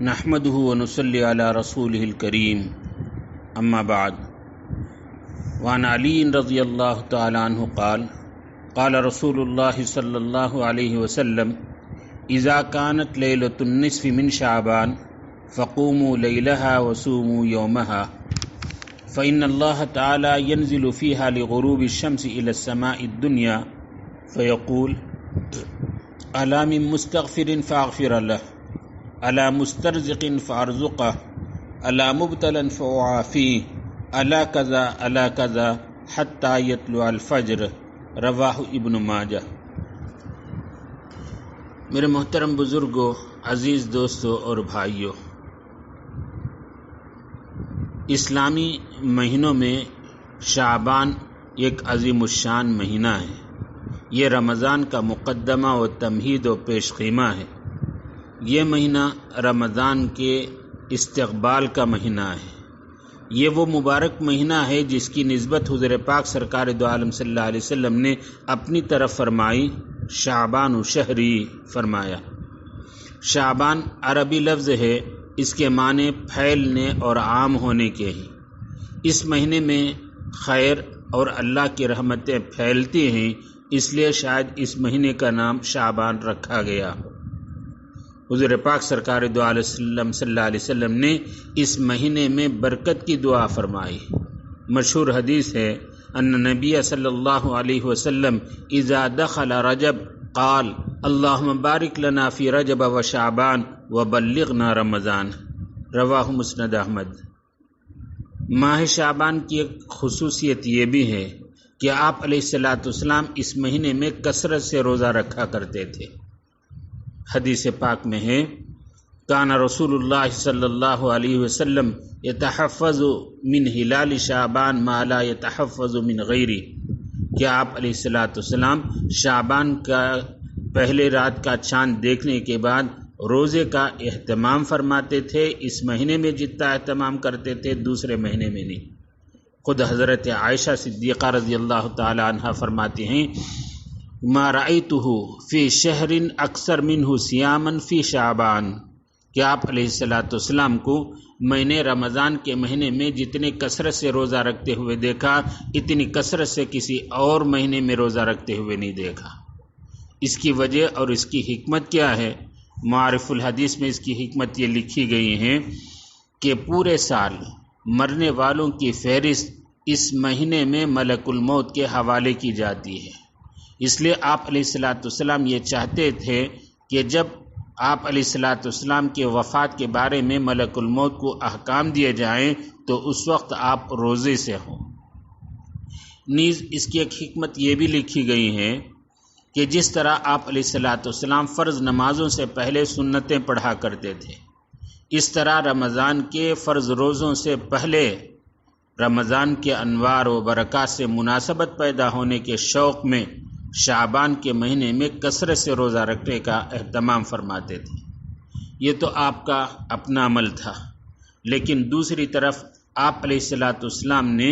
نحمده ونصلي على رسوله الكريم اما بعد وعن علي رضي الله تعالى عنه قال قال رسول الله صلى الله عليه وسلم اذا كانت ليلة النصف من شعبان فقوموا ليلها وصوموا يومها فإن الله تعالى ينزل فيها لغروب الشمس إلى السماء الدنيا فيقول ألا من مستغفر فأغفر له ألا مسترزق فأرزقه ألا مبتلا فأعافيه ألا كذا ألا كذا حتى يطلع الفجر رواہ ابن ماجہ۔ میرے محترم بزرگوں، عزیز دوستوں اور بھائیوں، اسلامی مہینوں میں شعبان ایک عظیم الشان مہینہ ہے۔ یہ رمضان کا مقدمہ و تمہید و پیش خیمہ ہے۔ یہ مہینہ رمضان کے استقبال کا مہینہ ہے۔ یہ وہ مبارک مہینہ ہے جس کی نسبت حضور پاک سرکار دو عالم صلی اللہ علیہ وسلم نے اپنی طرف فرمائی، شعبان شہری فرمایا۔ شعبان عربی لفظ ہے، اس کے معنی پھیلنے اور عام ہونے کے ہیں۔ اس مہینے میں خیر اور اللہ کی رحمتیں پھیلتی ہیں، اس لیے شاید اس مہینے کا نام شعبان رکھا گیا۔ حضور پاک سرکار دو علیہ وسلم صلی اللہ علیہ وسلم نے اس مہینے میں برکت کی دعا فرمائی۔ مشہور حدیث ہے، ان نبی صلی اللہ علیہ وسلم اذا دخل رجب قال اللہم بارک لنا فی رجب و شعبان وبلغنا رمضان، رواہ مسند احمد۔ ماہ شعبان کی ایک خصوصیت یہ بھی ہے کہ آپ علیہ السلام اس مہینے میں کثرت سے روزہ رکھا کرتے تھے۔ حدیث پاک میں ہے، کان رسول اللہ صلی اللہ علیہ وسلم یتحفظ من ہلال شعبان ما لا یتحفظ من غیری، کہ آپ علیہ السلام شعبان کا پہلے رات کا چاند دیکھنے کے بعد روزے کا اہتمام فرماتے تھے۔ اس مہینے میں جتنا اہتمام کرتے تھے دوسرے مہینے میں نہیں۔ خود حضرت عائشہ صدیقہ رضی اللہ تعالی عنہ فرماتی ہیں، ما رأیتہ فی شہر اکثر منہ صیاما فی شعبان، کہ آپ علیہ السلام کو میں نے رمضان کے مہینے میں جتنے کثرت سے روزہ رکھتے ہوئے دیکھا، اتنی کثرت سے کسی اور مہینے میں روزہ رکھتے ہوئے نہیں دیکھا۔ اس کی وجہ اور اس کی حکمت کیا ہے؟ معارف الحدیث میں اس کی حکمت یہ لکھی گئی ہے کہ پورے سال مرنے والوں کی فہرست اس مہینے میں ملک الموت کے حوالے کی جاتی ہے۔ اس لیے آپ علیہ السلام یہ چاہتے تھے کہ جب آپ علیہ السلام کے وفات کے بارے میں ملک الموت کو احکام دیے جائیں تو اس وقت آپ روزے سے ہوں۔ نیز اس کی ایک حکمت یہ بھی لکھی گئی ہے کہ جس طرح آپ علیہ السلام فرض نمازوں سے پہلے سنتیں پڑھا کرتے تھے، اس طرح رمضان کے فرض روزوں سے پہلے رمضان کے انوار و برکات سے مناسبت پیدا ہونے کے شوق میں شعبان کے مہینے میں کثرت سے روزہ رکھنے کا اہتمام فرماتے تھے۔ یہ تو آپ کا اپنا عمل تھا، لیکن دوسری طرف آپ علیہ السلام نے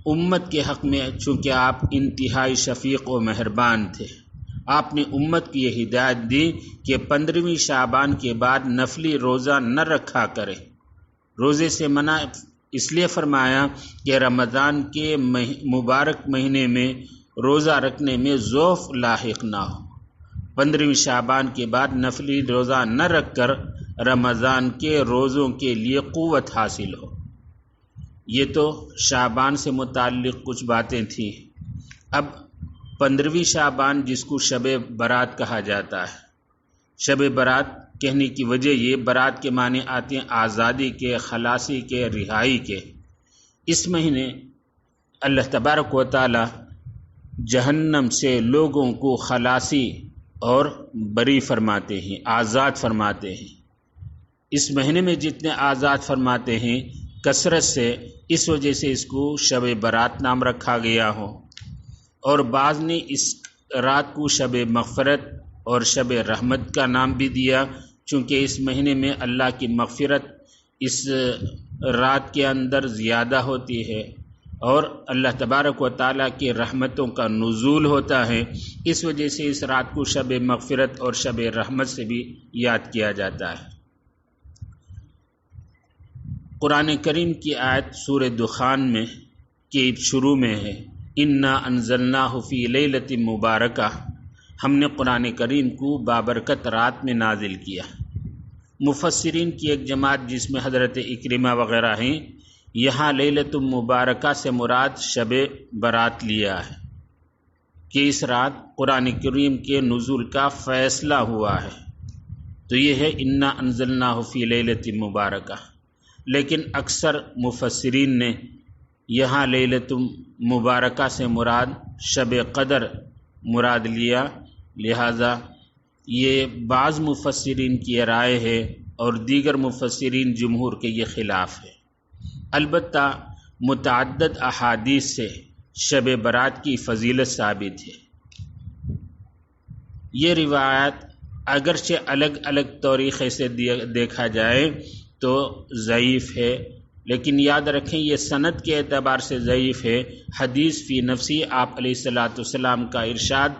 امت کے حق میں، چونکہ آپ انتہائی شفیق و مہربان تھے، آپ نے امت کی یہ ہدایت دی کہ 15ویں شعبان کے بعد نفلی روزہ نہ رکھا کرے۔ روزے سے منع اس لیے فرمایا کہ رمضان کے مبارک مہینے میں روزہ رکھنے میں ضعف لاحق نہ ہو۔ 15ویں شعبان کے بعد نفلی روزہ نہ رکھ کر رمضان کے روزوں کے لیے قوت حاصل ہو۔ یہ تو شعبان سے متعلق کچھ باتیں تھیں۔ اب 15ویں شعبان جس کو شب برات کہا جاتا ہے، شب برات کہنے کی وجہ یہ، برات کے معنی آتے ہیں آزادی کے، خلاصی کے، رہائی کے۔ اس مہینے اللہ تبارک و تعالی جہنم سے لوگوں کو خلاصی اور بری فرماتے ہیں، آزاد فرماتے ہیں۔ اس مہینے میں جتنے آزاد فرماتے ہیں کثرت سے، اس وجہ سے اس کو شب برات نام رکھا گیا ہو، اور بعض نے اس رات کو شب مغفرت اور شب رحمت کا نام بھی دیا، چونکہ اس مہینے میں اللہ کی مغفرت اس رات کے اندر زیادہ ہوتی ہے اور اللہ تبارک و تعالیٰ کی رحمتوں کا نزول ہوتا ہے، اس وجہ سے اس رات کو شب مغفرت اور شب رحمت سے بھی یاد کیا جاتا ہے۔ قرآن کریم کی آیت سورہ دخان میں کے شروع میں ہے، انا انزلناہ فی لیلۃ مبارکہ، ہم نے قرآن کریم کو بابرکت رات میں نازل کیا۔ مفسرین کی ایک جماعت جس میں حضرت اکرمہ وغیرہ ہیں، یہاں لیلۃ مبارکہ سے مراد شب برات لیا ہے کہ اس رات قرآن کریم کے نزول کا فیصلہ ہوا ہے، تو یہ ہے انا انزلناہ فی لیلۃ مبارکہ۔ لیکن اکثر مفسرین نے یہاں لیلۃ مبارکہ سے مراد شب قدر مراد لیا، لہذا یہ بعض مفسرین کی رائے ہے اور دیگر مفسرین جمہور کے یہ خلاف ہے۔ البتہ متعدد احادیث سے شب برات کی فضیلت ثابت ہے۔ یہ روایات اگرچہ الگ الگ طریقے سے دیکھا جائے تو ضعیف ہے، لیکن یاد رکھیں یہ سند کے اعتبار سے ضعیف ہے۔ حدیث فی نفسی آپ علیہ الصلاۃ والسلام کا ارشاد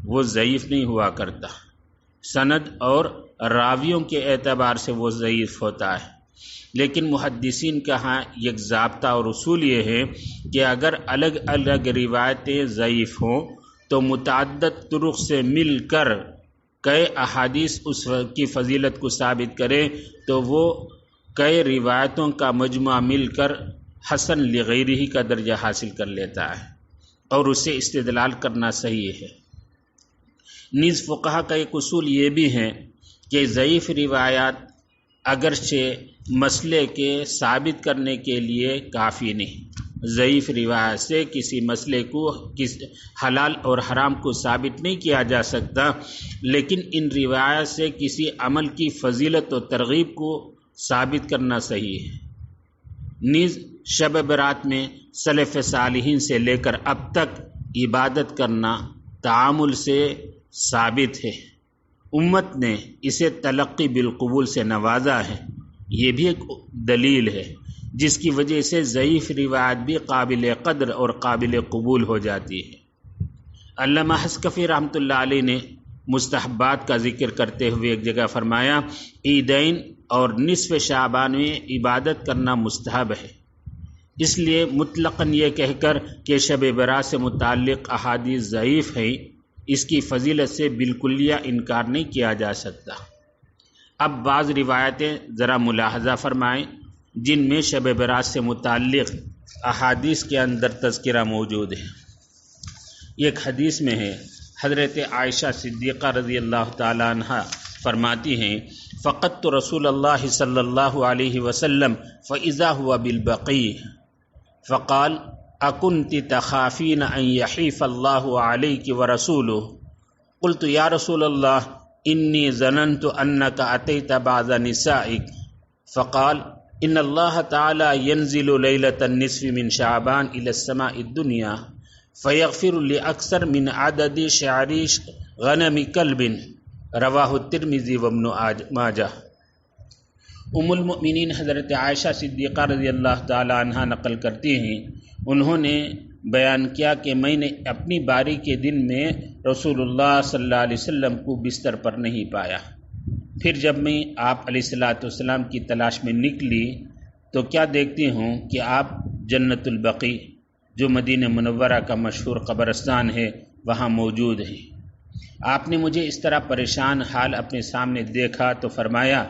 وہ ضعیف نہیں ہوا کرتا، سند اور راویوں کے اعتبار سے وہ ضعیف ہوتا ہے۔ لیکن محدثین کا ہاں ایک ضابطہ اور اصول یہ ہے کہ اگر الگ الگ روایتیں ضعیف ہوں تو متعدد طرق سے مل کر کئی احادیث اس کی فضیلت کو ثابت کریں تو وہ کئی روایتوں کا مجموعہ مل کر حسن لغیرہ کا درجہ حاصل کر لیتا ہے اور اسے استدلال کرنا صحیح ہے۔ نیز فقہا کا ایک اصول یہ بھی ہے کہ ضعیف روایات اگرچہ مسئلے کے ثابت کرنے کے لیے کافی نہیں، ضعیف روایت سے کسی مسئلے کو حلال اور حرام کو ثابت نہیں کیا جا سکتا، لیکن ان روایات سے کسی عمل کی فضیلت و ترغیب کو ثابت کرنا صحیح ہے۔ نیز شب برات میں سلف صالحین سے لے کر اب تک عبادت کرنا تعامل سے ثابت ہے، امت نے اسے تلقی بالقبول سے نوازا ہے، یہ بھی ایک دلیل ہے جس کی وجہ سے ضعیف روایت بھی قابل قدر اور قابل قبول ہو جاتی ہے۔ علامہ حسکفی رحمۃ اللہ علیہ نے مستحبات کا ذکر کرتے ہوئے ایک جگہ فرمایا، عیدین اور نصف شعبان میں عبادت کرنا مستحب ہے۔ اس لیے مطلقاً یہ کہہ کر کہ شب برات سے متعلق احادیث ضعیف ہیں، اس کی فضیلت سے بالکلیہ انکار نہیں کیا جا سکتا۔ اب بعض روایتیں ذرا ملاحظہ فرمائیں جن میں شب برات سے متعلق احادیث کے اندر تذکرہ موجود ہے۔ ایک حدیث میں ہے، حضرت عائشہ صدیقہ رضی اللہ تعالی عنہ فرماتی ہیں، فقدت رسول اللہ صلی اللہ علیہ وسلم فإذا هو بالبقیع فقال اکنت تخافین ان یحیف اللہ علیک ورسولہ قلت یا رسول اللہ انی ظننت انک اتیت بعض نسائک فقال ان اللہ تعالی ینزل لیلۃ النصف من شعبان الى السماء الدنیا فیغفر لاکثر من عدد شعر غنم کلب، رواہ الترمذی وابن ماجہ۔ ام المؤمنین حضرت عائشہ صدیقہ رضی اللہ تعالی عنہ نقل کرتی ہیں، انہوں نے بیان کیا کہ میں نے اپنی باری کے دن میں رسول اللہ صلی اللہ علیہ وسلم کو بستر پر نہیں پایا۔ پھر جب میں آپ علیہ الصلاۃ والسلام کی تلاش میں نکلی تو کیا دیکھتی ہوں کہ آپ جنت البقیع جو مدینہ منورہ کا مشہور قبرستان ہے وہاں موجود ہیں۔ آپ نے مجھے اس طرح پریشان حال اپنے سامنے دیکھا تو فرمایا،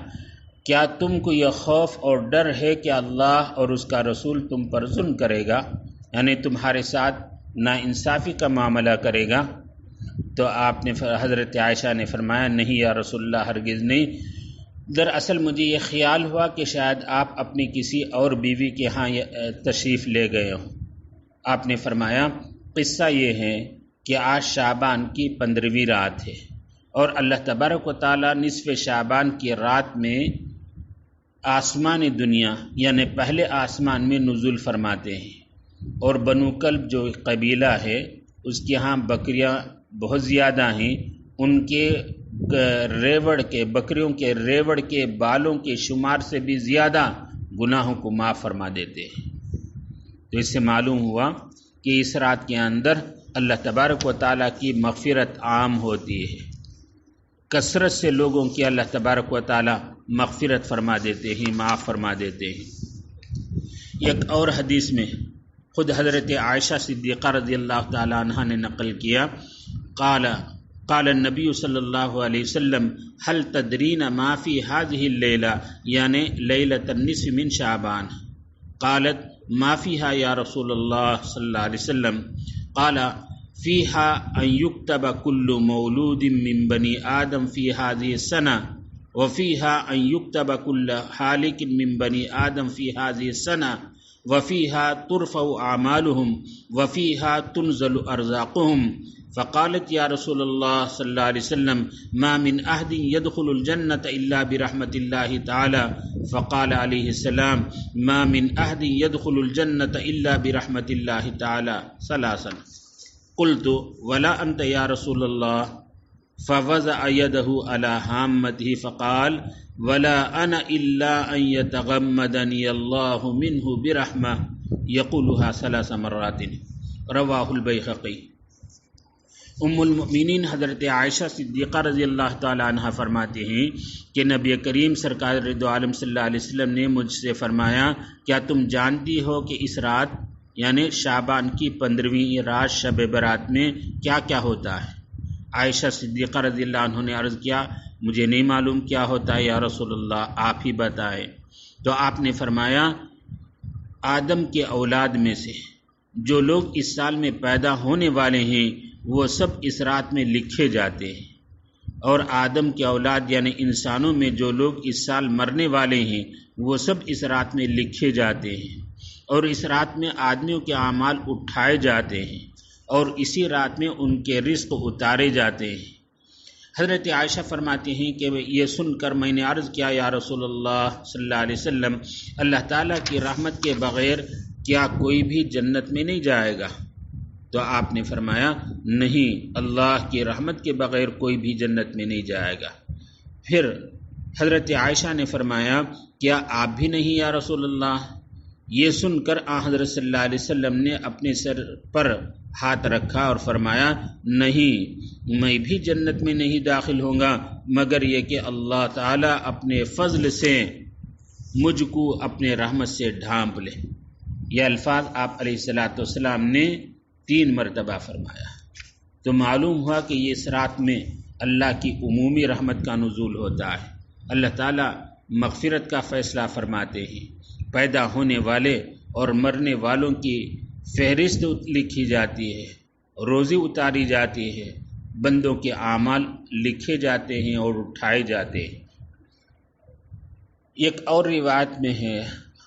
کیا تم کو یہ خوف اور ڈر ہے کہ اللہ اور اس کا رسول تم پر ظلم کرے گا، یعنی تمہارے ساتھ ناانصافی کا معاملہ کرے گا؟ تو آپ نے حضرت عائشہ نے فرمایا، نہیں یا رسول اللہ، ہرگز نہیں، دراصل مجھے یہ خیال ہوا کہ شاید آپ اپنی کسی اور بیوی کے ہاں تشریف لے گئے ہوں۔ آپ نے فرمایا، قصہ یہ ہے کہ آج شعبان کی 15ویں رات ہے اور اللہ تبارک و تعالیٰ نصف شعبان کی رات میں آسمان دنیا یعنی پہلے آسمان میں نزول فرماتے ہیں، اور بنو کلب جو قبیلہ ہے اس کے ہاں بکریاں بہت زیادہ ہیں، ان کے ریوڑ کے بکریوں کے ریوڑ کے بالوں کے شمار سے بھی زیادہ گناہوں کو معاف فرما دیتے ہیں۔ تو اس سے معلوم ہوا کہ اس رات کے اندر اللہ تبارک و تعالیٰ کی مغفرت عام ہوتی ہے، کثرت سے لوگوں کی اللہ تبارک و تعالیٰ مغفرت فرما دیتے ہیں، معاف فرما دیتے ہیں۔ ایک اور حدیث میں خود حضرت عائشہ صدیقہ رضی اللہ تعالی عنہ نے نقل کیا، قال النبی صلی اللہ علیہ وسلم هل تدرین ما فی هذه اللیلہ، یعنی لیلۃ النصف من شعبان. قالت ما فیہا یا رسول اللہ صلی اللہ علیہ وسلم؟ قال فیہا ان یکتب کل مولود من بنی آدم فی هذه السنة وفیہا ان یکتب کل حالک من بنی آدم فی هذه السنة وفیہا ترفع اعمالهم وفیہا تنزل ارزاقهم. فقالت یا رسول اللہ صلی اللہ علیہ وسلم ما من احد يدخل الجنة الا برحمت اللہ تعالی. فقال علیہ السلام ما من احد يدخل الجنة الا برحمت اللہ تعالی ثلاثا. قلت ولا انت یا رسول اللہ؟ فوضع يده على هامته فقال ولا انا الا ان يتغمدني الله منه برحمة يقولها 3 مرات. رواہ البیہقی. ام المؤمنین حضرت عائشہ صدیقہ رضی اللہ تعالی عنہ فرماتے ہیں کہ نبی کریم سرکار دو عالم صلی اللہ علیہ وسلم نے مجھ سے فرمایا، کیا تم جانتی ہو کہ اس رات یعنی شعبان کی 15ویں رات شب برات میں کیا کیا ہوتا ہے؟ عائشہ صدیقہ رضی اللہ عنہ نے عرض کیا، مجھے نہیں معلوم کیا ہوتا ہے یا رسول اللہ، آپ ہی بتائیں. تو آپ نے فرمایا، آدم کے اولاد میں سے جو لوگ اس سال میں پیدا ہونے والے ہیں وہ سب اس رات میں لکھے جاتے ہیں، اور آدم کے اولاد یعنی انسانوں میں جو لوگ اس سال مرنے والے ہیں وہ سب اس رات میں لکھے جاتے ہیں، اور اس رات میں آدمیوں کے اعمال اٹھائے جاتے ہیں، اور اسی رات میں ان کے رزق اتارے جاتے ہیں. حضرت عائشہ فرماتے ہیں کہ یہ سن کر میں نے عرض کیا، یا رسول اللہ صلی اللہ علیہ وسلم، اللہ تعالیٰ کی رحمت کے بغیر کیا کوئی بھی جنت میں نہیں جائے گا؟ تو آپ نے فرمایا، نہیں، اللہ کی رحمت کے بغیر کوئی بھی جنت میں نہیں جائے گا. پھر حضرت عائشہ نے فرمایا، کیا آپ بھی نہیں یا رسول اللہ؟ یہ سن کر حضرت صلی اللہ علیہ وسلم نے اپنے سر پر ہاتھ رکھا اور فرمایا، نہیں، میں بھی جنت میں نہیں داخل ہوں گا مگر یہ کہ اللہ تعالیٰ اپنے فضل سے مجھ کو اپنے رحمت سے ڈھانپ لے. یہ الفاظ آپ علیہ الصلاۃ والسلام نے 3 مرتبہ فرمایا. تو معلوم ہوا کہ یہ اس رات میں اللہ کی عمومی رحمت کا نزول ہوتا ہے. اللہ تعالیٰ مغفرت کا فیصلہ فرماتے ہیں، پیدا ہونے والے اور مرنے والوں کی فہرست لکھی جاتی ہے، روزی اتاری جاتی ہے، بندوں کے اعمال لکھے جاتے ہیں اور اٹھائے جاتے ہیں. ایک اور روایت میں ہے،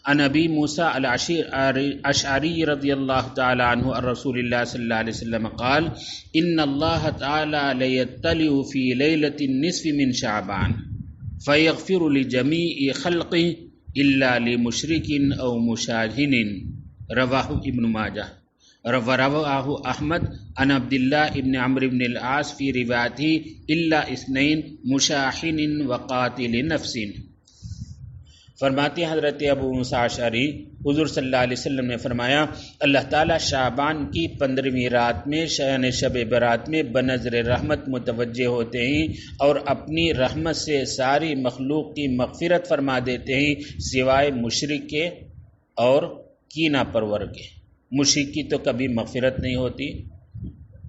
عن ابی موسیٰ الاشعری رضی اللہ تعالی عنہ عن رسول اللہ صلی اللہ علیہ وسلم قال ان اللہ تعالی لیطلع فی لیلۃ النصف من شعبان فیغفر لجمیع خلقہ الا لمشرک او مشاہن. رواہ ابن ماجہ. رواہ احمد عن عبداللہ ابن عمرو بن العاص فی روایتہ الا 2 مشاحن وقاتل نفس. فرماتے حضرت ابو موسیٰ اشعری، حضور صلی اللہ علیہ وسلم نے فرمایا، اللہ تعالیٰ شعبان کی 15ویں رات میں یعنی شب برات میں بنظر رحمت متوجہ ہوتے ہیں اور اپنی رحمت سے ساری مخلوق کی مغفرت فرما دیتے ہیں سوائے مشرک کے اور کینہ پرور کے. مشرک کی تو کبھی مغفرت نہیں ہوتی.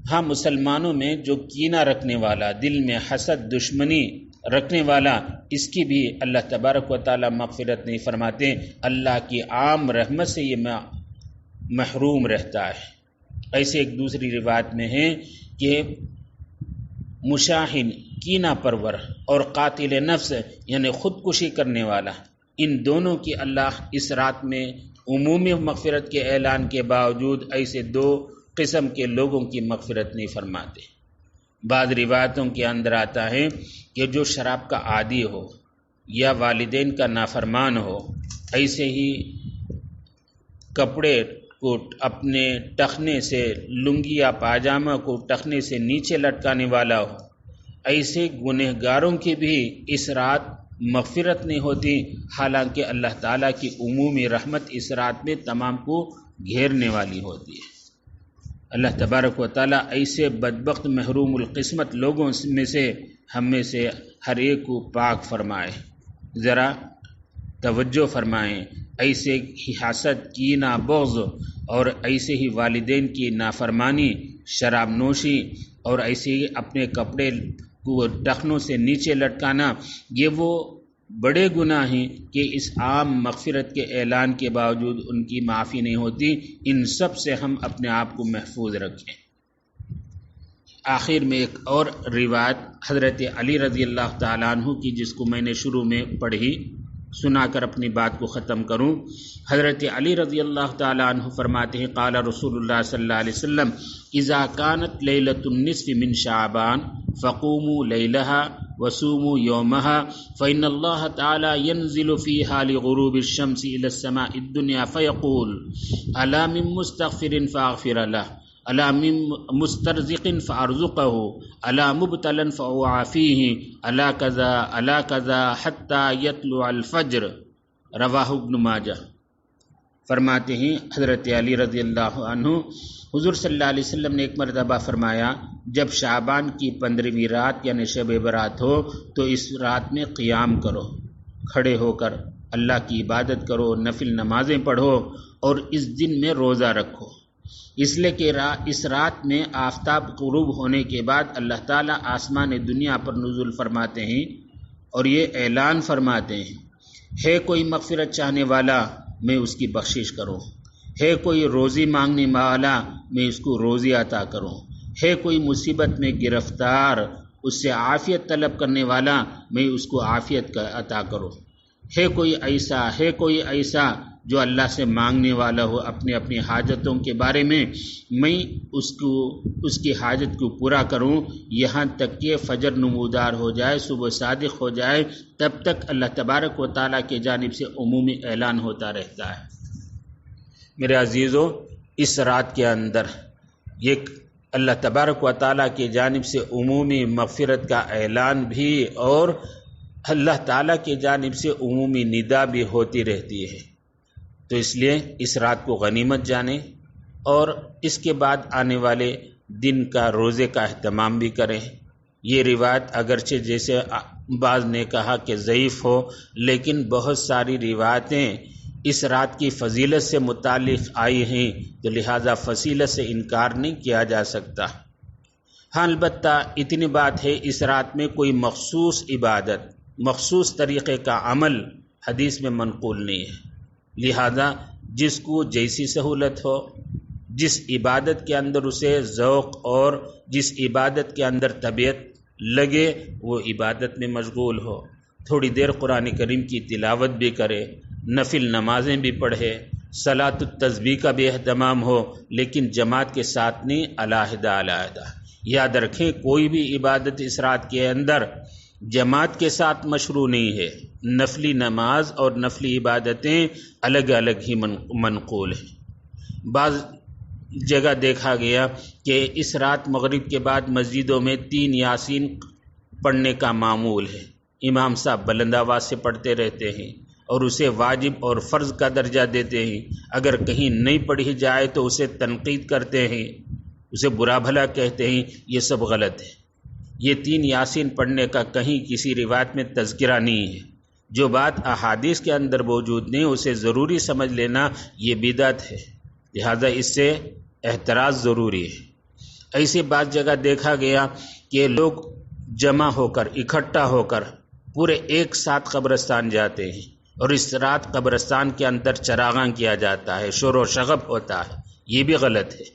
ہاں، مسلمانوں میں جو کینہ رکھنے والا، دل میں حسد دشمنی رکھنے والا، اس کی بھی اللہ تبارک و تعالیٰ مغفرت نہیں فرماتے. اللہ کی عام رحمت سے یہ محروم رہتا ہے. ایسے ایک دوسری روایت میں ہے کہ مشاہن کینہ پرور اور قاتل نفس یعنی خودکشی کرنے والا، ان دونوں کی اللہ اس رات میں عمومی مغفرت کے اعلان کے باوجود ایسے 2 قسم کے لوگوں کی مغفرت نہیں فرماتے. بعض روایتوں کے اندر آتا ہے کہ جو شراب کا عادی ہو یا والدین کا نافرمان ہو، ایسے ہی کپڑے کو اپنے ٹخنے سے، لنگی یا پاجامہ کو ٹخنے سے نیچے لٹکانے والا ہو، ایسے گنہگاروں کی بھی اس رات مغفرت نہیں ہوتی، حالانکہ اللہ تعالیٰ کی عمومی رحمت اس رات میں تمام کو گھیرنے والی ہوتی ہے. اللہ تبارک و تعالیٰ ایسے بدبخت محروم القسمت لوگوں میں سے ہم میں سے ہر ایک کو پاک فرمائے. ذرا توجہ فرمائیں، ایسے ہی حسد، کینہ، بغض اور ایسے ہی والدین کی نافرمانی، شراب نوشی اور ایسے ہی اپنے کپڑے کو ٹخنوں سے نیچے لٹکانا، یہ وہ بڑے گناہ ہیں کہ اس عام مغفرت کے اعلان کے باوجود ان کی معافی نہیں ہوتی۔ ان سب سے ہم اپنے آپ کو محفوظ رکھیں۔ آخر میں ایک اور روایت حضرت علی رضی اللہ تعالیٰ عنہ کی، جس کو میں نے شروع میں پڑھی، سنا کر اپنی بات کو ختم کروں۔ حضرت علی رضی اللہ تعالیٰ عنہ فرماتے ہیں، قال رسول اللہ صلی اللہ علیہ وسلم اذا كانت ليلة النصف من شعبان فقوموا ليلها وصوموا يومها فإن الله تعالى ينزل فيها لغروب الشمس إلى السماء الدنيا فيقول ألا من مستغفر فأغفر له، ألا من مسترزق فأرزقه، ألا مبتلا فأعافيه، ألا كذا ألا كذا حتى يطلع الفجر۔ رواہ ابن ماجہ۔ فرماتے ہیں حضرت علی رضی اللہ عنہ، حضور صلی اللہ علیہ وسلم نے ایک مرتبہ فرمایا، جب شعبان کی 15ویں رات یعنی شب برات ہو تو اس رات میں قیام کرو، کھڑے ہو کر اللہ کی عبادت کرو، نفل نمازیں پڑھو اور اس دن میں روزہ رکھو، اس لیے کہ اس رات میں آفتاب غروب ہونے کے بعد اللہ تعالیٰ آسمان دنیا پر نزول فرماتے ہیں اور یہ اعلان فرماتے ہیں، ہے کوئی مغفرت چاہنے والا میں اس کی بخشش کروں، ہے کوئی روزی مانگنے والا میں اس کو روزی عطا کروں، ہے کوئی مصیبت میں گرفتار اس سے عافیت طلب کرنے والا میں اس کو عافیت کا عطا کروں، ہے کوئی ایسا جو اللہ سے مانگنے والا ہو اپنی اپنی حاجتوں کے بارے میں اس کی حاجت کو پورا کروں، یہاں تک کہ فجر نمودار ہو جائے، صبح صادق ہو جائے، تب تک اللہ تبارک و تعالیٰ کی جانب سے عمومی اعلان ہوتا رہتا ہے۔ میرے عزیزو، اس رات کے اندر ایک اللہ تبارک و تعالیٰ کی جانب سے عمومی مغفرت کا اعلان بھی اور اللہ تعالیٰ کی جانب سے عمومی ندا بھی ہوتی رہتی ہے، تو اس لیے اس رات کو غنیمت جانیں اور اس کے بعد آنے والے دن کا روزے کا اہتمام بھی کریں۔ یہ روایت اگرچہ جیسے بعض نے کہا کہ ضعیف ہو، لیکن بہت ساری روایتیں اس رات کی فضیلت سے متعلق آئی ہیں، تو لہٰذا فضیلت سے انکار نہیں کیا جا سکتا۔ ہاں البتہ اتنی بات ہے، اس رات میں کوئی مخصوص عبادت، مخصوص طریقے کا عمل حدیث میں منقول نہیں ہے، لہذا جس کو جیسی سہولت ہو، جس عبادت کے اندر اسے ذوق اور جس عبادت کے اندر طبیعت لگے وہ عبادت میں مشغول ہو، تھوڑی دیر قرآن کریم کی تلاوت بھی کرے، نفل نمازیں بھی پڑھے، صلاۃ التسبیح کا بھی اہتمام ہو، لیکن جماعت کے ساتھ نہیں، علیحدہ علیحدہ۔ یاد رکھیں کوئی بھی عبادت اس رات کے اندر جماعت کے ساتھ مشروع نہیں ہے، نفلی نماز اور نفلی عبادتیں الگ الگ ہی منقول ہیں۔ بعض جگہ دیکھا گیا کہ اس رات مغرب کے بعد مسجدوں میں 3 یاسین پڑھنے کا معمول ہے، امام صاحب بلند آواز سے پڑھتے رہتے ہیں اور اسے واجب اور فرض کا درجہ دیتے ہیں، اگر کہیں نہیں پڑھی جائے تو اسے تنقید کرتے ہیں، اسے برا بھلا کہتے ہیں، یہ سب غلط ہے۔ یہ 3 یاسین پڑھنے کا کہیں کسی روایت میں تذکرہ نہیں ہے، جو بات احادیث کے اندر موجود نہیں اسے ضروری سمجھ لینا یہ بدعت ہے، لہذا اس سے احتراز ضروری ہے۔ ایسی بعض جگہ دیکھا گیا کہ لوگ جمع ہو کر اکٹھا ہو کر پورے ایک ساتھ قبرستان جاتے ہیں اور اس رات قبرستان کے اندر چراغاں کیا جاتا ہے، شور و شغب ہوتا ہے، یہ بھی غلط ہے۔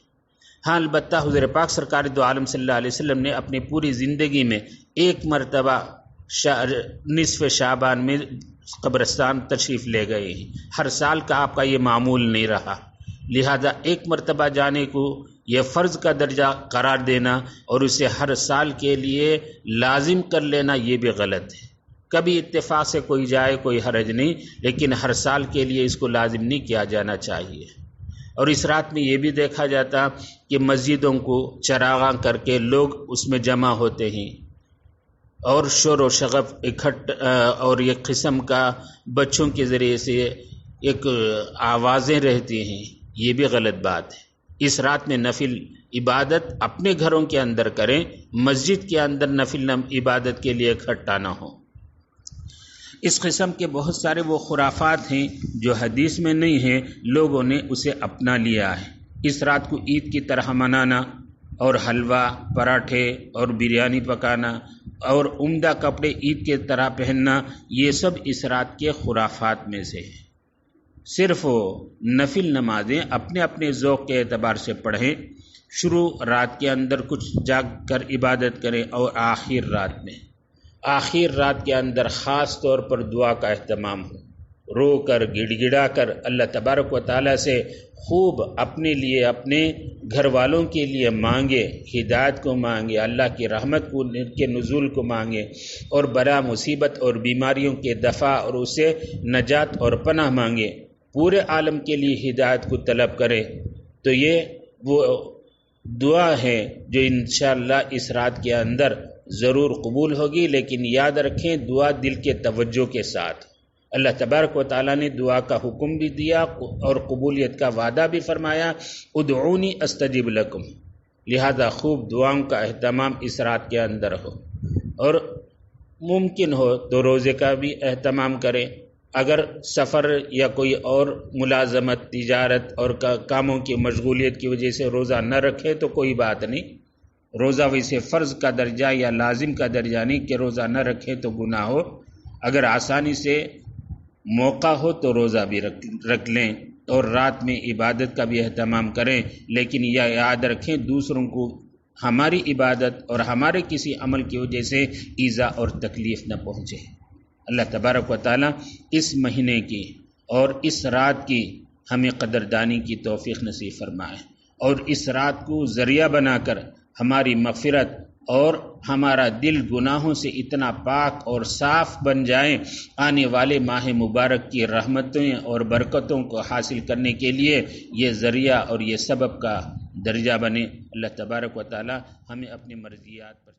ہاں البتہ حضور پاک سرکار دو عالم صلی اللہ علیہ وسلم نے اپنی پوری زندگی میں ایک مرتبہ نصف شعبان میں قبرستان تشریف لے گئے ہیں، ہر سال کا آپ کا یہ معمول نہیں رہا، لہذا ایک مرتبہ جانے کو یہ فرض کا درجہ قرار دینا اور اسے ہر سال کے لیے لازم کر لینا یہ بھی غلط ہے۔ کبھی اتفاق سے کوئی جائے کوئی حرج نہیں، لیکن ہر سال کے لیے اس کو لازم نہیں کیا جانا چاہیے۔ اور اس رات میں یہ بھی دیکھا جاتا کہ مسجدوں کو چراغاں کر کے لوگ اس میں جمع ہوتے ہیں اور شور و شغب اور ایک قسم کا بچوں کے ذریعے سے ایک آوازیں رہتی ہیں، یہ بھی غلط بات ہے۔ اس رات میں نفل عبادت اپنے گھروں کے اندر کریں، مسجد کے اندر نفل عبادت کے لیے اکٹھا نہ ہو۔ اس قسم کے بہت سارے وہ خرافات ہیں جو حدیث میں نہیں ہیں، لوگوں نے اسے اپنا لیا ہے۔ اس رات کو عید کی طرح منانا اور حلوہ، پراٹھے اور بریانی پکانا اور عمدہ کپڑے عید کے طرح پہننا، یہ سب اس رات کے خرافات میں سے ہیں۔ صرف نفل نمازیں اپنے اپنے ذوق کے اعتبار سے پڑھیں، شروع رات کے اندر کچھ جاگ کر عبادت کریں اور آخر رات کے اندر خاص طور پر دعا کا اہتمام ہو، رو کر گڑ گڑا کر اللہ تبارک و تعالیٰ سے خوب اپنے لیے، اپنے گھر والوں کے لیے مانگے، ہدایت کو مانگے، اللہ کی رحمت کے نزول کو مانگے اور بلا مصیبت اور بیماریوں کے دفع اور اسے نجات اور پناہ مانگے، پورے عالم کے لیے ہدایت کو طلب کرے۔ تو یہ وہ دعا ہے جو انشاءاللہ اس رات کے اندر ضرور قبول ہوگی، لیکن یاد رکھیں دعا دل کے توجہ کے ساتھ۔ اللہ تبارک و تعالیٰ نے دعا کا حکم بھی دیا اور قبولیت کا وعدہ بھی فرمایا، ادعونی استجب لکم، لہذا خوب دعاؤں کا اہتمام اس رات کے اندر ہو، اور ممکن ہو تو روزے کا بھی اہتمام کریں۔ اگر سفر یا کوئی اور ملازمت، تجارت اور کاموں کی مشغولیت کی وجہ سے روزہ نہ رکھے تو کوئی بات نہیں، روزہ ویسے فرض کا درجہ یا لازم کا درجہ نہیں کہ روزہ نہ رکھے تو گناہ ہو۔ اگر آسانی سے موقع ہو تو روزہ بھی رکھ لیں اور رات میں عبادت کا بھی اہتمام کریں، لیکن یہ یاد رکھیں دوسروں کو ہماری عبادت اور ہمارے کسی عمل کی وجہ سے ایذا اور تکلیف نہ پہنچے۔ اللہ تبارک و تعالیٰ اس مہینے کی اور اس رات کی ہمیں قدردانی کی توفیق نصیب فرمائے، اور اس رات کو ذریعہ بنا کر ہماری مغفرت اور ہمارا دل گناہوں سے اتنا پاک اور صاف بن جائیں، آنے والے ماہ مبارک کی رحمتیں اور برکتوں کو حاصل کرنے کے لیے یہ ذریعہ اور یہ سبب کا درجہ بنے۔ اللہ تبارک و تعالی ہمیں اپنی مرضیات پر